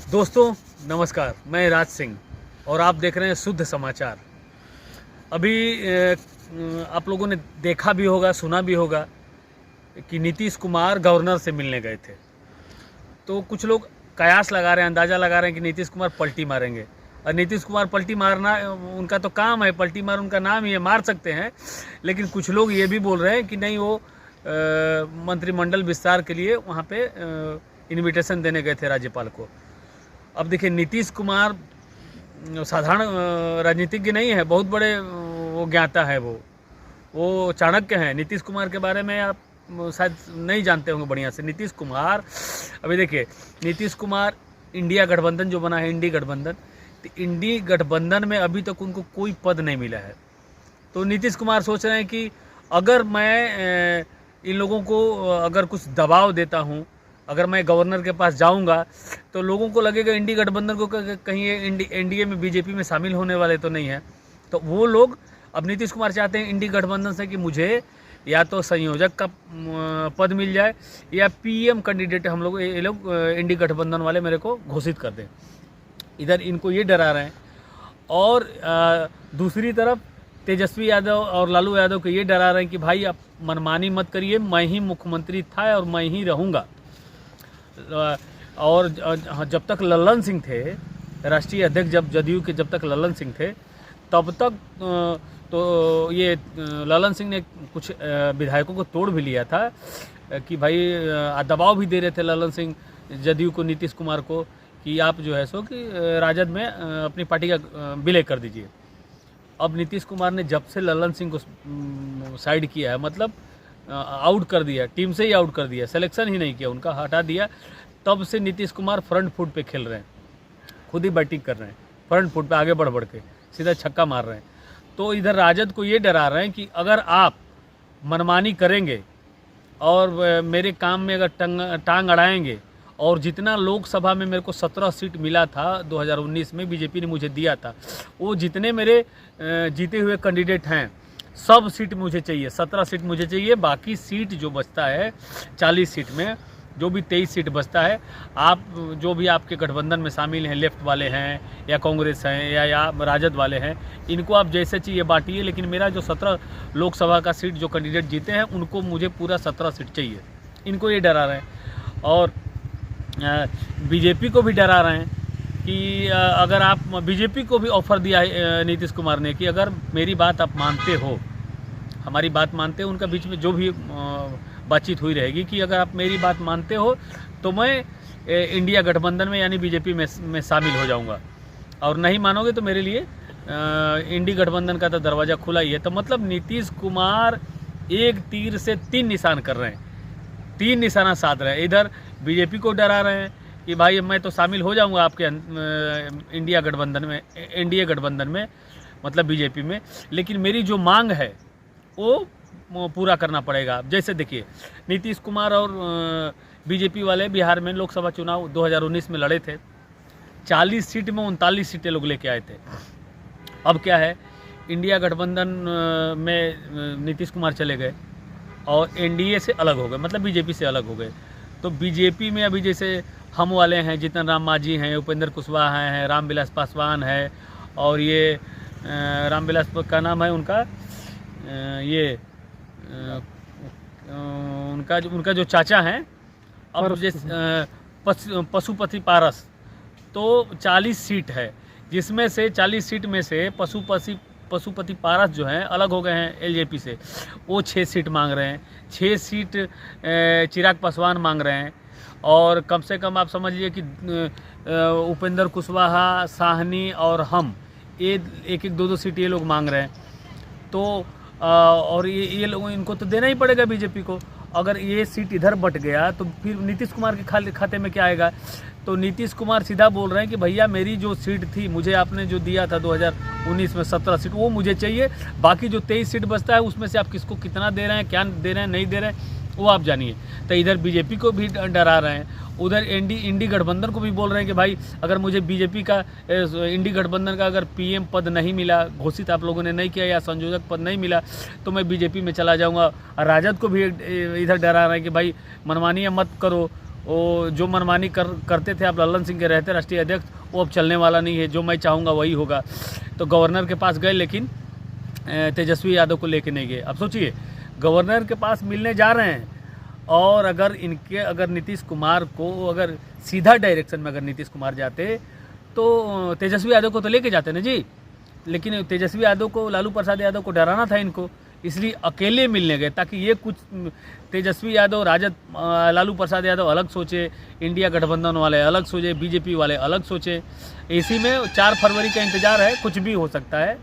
दोस्तों नमस्कार, मैं राज सिंह और आप देख रहे हैं शुद्ध समाचार। अभी आप लोगों ने देखा भी होगा, सुना भी होगा कि नीतीश कुमार गवर्नर से मिलने गए थे। तो कुछ लोग कयास लगा रहे हैं, अंदाज़ा लगा रहे हैं कि नीतीश कुमार पलटी मारेंगे। और नीतीश कुमार पलटी मारना उनका तो काम है, पलटी मार उनका नाम ही है, मार सकते हैं। लेकिन कुछ लोग ये भी बोल रहे हैं कि नहीं, वो मंत्रिमंडल विस्तार के लिए वहाँ पे इन्विटेशन देने गए थे राज्यपाल को। अब देखिए, नीतीश कुमार साधारण राजनीतिज्ञ नहीं है, बहुत बड़े वो ज्ञाता है, वो चाणक्य हैं। नीतीश कुमार के बारे में आप शायद नहीं जानते होंगे बढ़िया से। नीतीश कुमार, अभी देखिए, नीतीश कुमार इंडिया गठबंधन जो बना है, इंडी गठबंधन, तो इंडी गठबंधन में अभी तक उनको कोई पद नहीं मिला है। तो नीतीश कुमार सोच रहे हैं कि अगर मैं इन लोगों को अगर कुछ दबाव देता हूँ, अगर मैं गवर्नर के पास जाऊंगा तो लोगों को लगेगा इंडी गठबंधन को कहीं ये एनडीए में, बीजेपी में शामिल होने वाले तो नहीं है। तो वो लोग, अब नीतीश कुमार चाहते हैं इंडी गठबंधन से कि मुझे या तो संयोजक का पद मिल जाए या पीएम कैंडिडेट हम लोग, ये लोग इंडी गठबंधन वाले मेरे को घोषित कर दें। इधर इनको ये डरा रहे हैं। और दूसरी तरफ तेजस्वी यादव और लालू यादव को ये डरा रहे हैं कि भाई आप मनमानी मत करिए, मैं ही मुख्यमंत्री था और मैं ही रहूँगा। और जब तक लल्लन सिंह थे राष्ट्रीय अध्यक्ष, जब जदयू के जब तक लल्लन सिंह थे, तब तक तो ये लल्लन सिंह ने कुछ विधायकों को तोड़ भी लिया था कि भाई दबाव भी दे रहे थे लल्लन सिंह जदयू को, नीतीश कुमार को, कि आप जो है सो कि राजद में अपनी पार्टी का विलय कर दीजिए। अब नीतीश कुमार ने जब से लल्लन सिंह को साइड किया है, मतलब आउट कर दिया, टीम से ही आउट कर दिया, सिलेक्शन ही नहीं किया, उनका हटा दिया, तब से नीतीश कुमार फ्रंट फुट पे खेल रहे हैं, खुद ही बैटिंग कर रहे हैं, फ्रंट फुट पे आगे बढ़ बढ़ के सीधा छक्का मार रहे हैं। तो इधर राजद को ये डरा रहे हैं कि अगर आप मनमानी करेंगे और मेरे काम में अगर टांग अड़ाएंगे, और जितना लोकसभा में मेरे को 17 सीट मिला था 2019 में, बीजेपी ने मुझे दिया था, वो जितने मेरे जीते हुए कैंडिडेट हैं सब सीट मुझे चाहिए, 17 सीट मुझे चाहिए। बाकी सीट जो बचता है 40 सीट में, जो भी 23 सीट बचता है, आप जो भी आपके गठबंधन में शामिल हैं, लेफ्ट वाले हैं या कांग्रेस हैं या राजद वाले हैं, इनको आप जैसे चाहिए बांटिए, लेकिन मेरा जो 17 लोकसभा का सीट जो कैंडिडेट जीते हैं उनको मुझे पूरा 17 सीट चाहिए। इनको ये डरा रहे हैं। और बीजेपी को भी डरा रहे हैं कि अगर आप, बीजेपी को भी ऑफर दिया है नीतीश कुमार ने कि अगर मेरी बात आप मानते हो, हमारी बात मानते हो, उनका बीच में जो भी बातचीत हुई रहेगी कि अगर आप मेरी बात मानते हो तो मैं इंडिया गठबंधन में यानी बीजेपी में शामिल हो जाऊंगा, और नहीं मानोगे तो मेरे लिए इंडी गठबंधन का तो दरवाज़ा खुला ही है। तो मतलब नीतीश कुमार एक तीर से 3 निशान कर रहे हैं, 3 निशाना साध रहे हैं। इधर बीजेपी को डरा रहे हैं कि भाई मैं तो शामिल हो जाऊंगा आपके इंडिया गठबंधन में, एनडीए गठबंधन में, मतलब बीजेपी में, लेकिन मेरी जो मांग है वो पूरा करना पड़ेगा। जैसे देखिए, नीतीश कुमार और बीजेपी वाले बिहार में लोकसभा चुनाव 2019 में लड़े थे, 40 सीट में 39 सीटें लोग लेके आए थे। अब क्या है, इंडिया गठबंधन में नीतीश कुमार चले गए और एनडीए से अलग हो गए, मतलब बीजेपी से अलग हो गए। तो बीजेपी में अभी जैसे हम वाले हैं, जीतन राम मांझी हैं, उपेंद्र कुशवाहा हैं, रामविलास पासवान है, और ये रामविलास का नाम है उनका, ये उनका जो चाचा हैं, अब जैसे पशुपति पारस, तो 40 सीट है, जिसमें से 40 सीट में से पशुपति पारस जो हैं अलग हो गए हैं एलजेपी से, वो 6 सीट मांग रहे हैं, 6 सीट चिराग पासवान मांग रहे हैं। और कम से कम आप समझ लीजिए कि उपेंद्र कुशवाहा, साहनी और हम, ये 1-1, 2-2 सीट ये लोग मांग रहे हैं। तो और ये लोग, इनको तो देना ही पड़ेगा बीजेपी को। अगर ये सीट इधर बट गया तो फिर नीतीश कुमार के खाते में क्या आएगा? तो नीतीश कुमार सीधा बोल रहे हैं कि भैया मेरी जो सीट थी, मुझे आपने जो दिया था 2019 में 17 सीट, वो मुझे चाहिए। बाकी जो 23 सीट बचता है उसमें से आप किसको कितना दे रहे हैं, क्या दे रहे हैं, नहीं दे रहे हैं, वो आप जानिए। तो इधर बीजेपी को भी डरा रहे हैं, उधर इंडी गठबंधन को भी बोल रहे हैं कि भाई अगर मुझे बीजेपी का, इंडी गठबंधन का अगर पीएम पद नहीं मिला, घोषित आप लोगों ने नहीं किया, या संयोजक पद नहीं मिला, तो मैं बीजेपी में चला जाऊंगा। राजद को भी इधर डरा रहे हैं कि भाई मनमानी मत करो, वो जो मनमानी करते थे आप लल्लन सिंह के रहते राष्ट्रीय अध्यक्ष, वो अब चलने वाला नहीं है, जो मैं चाहूँगा वही होगा। तो गवर्नर के पास गए लेकिन तेजस्वी यादव को लेके नहीं गए। अब सोचिए, गवर्नर के पास मिलने जा रहे हैं और अगर नीतीश कुमार को अगर सीधा डायरेक्शन में अगर नीतीश कुमार जाते तो तेजस्वी यादव को तो लेके जाते ना जी। लेकिन तेजस्वी यादव को, लालू प्रसाद यादव को डराना था इनको, इसलिए अकेले मिलने गए ताकि ये कुछ तेजस्वी यादव, राजद, लालू प्रसाद यादव अलग सोचे, इंडिया गठबंधन वाले अलग सोचे, बीजेपी वाले अलग सोचे। इसी में 4 फरवरी का इंतजार है, कुछ भी हो सकता है।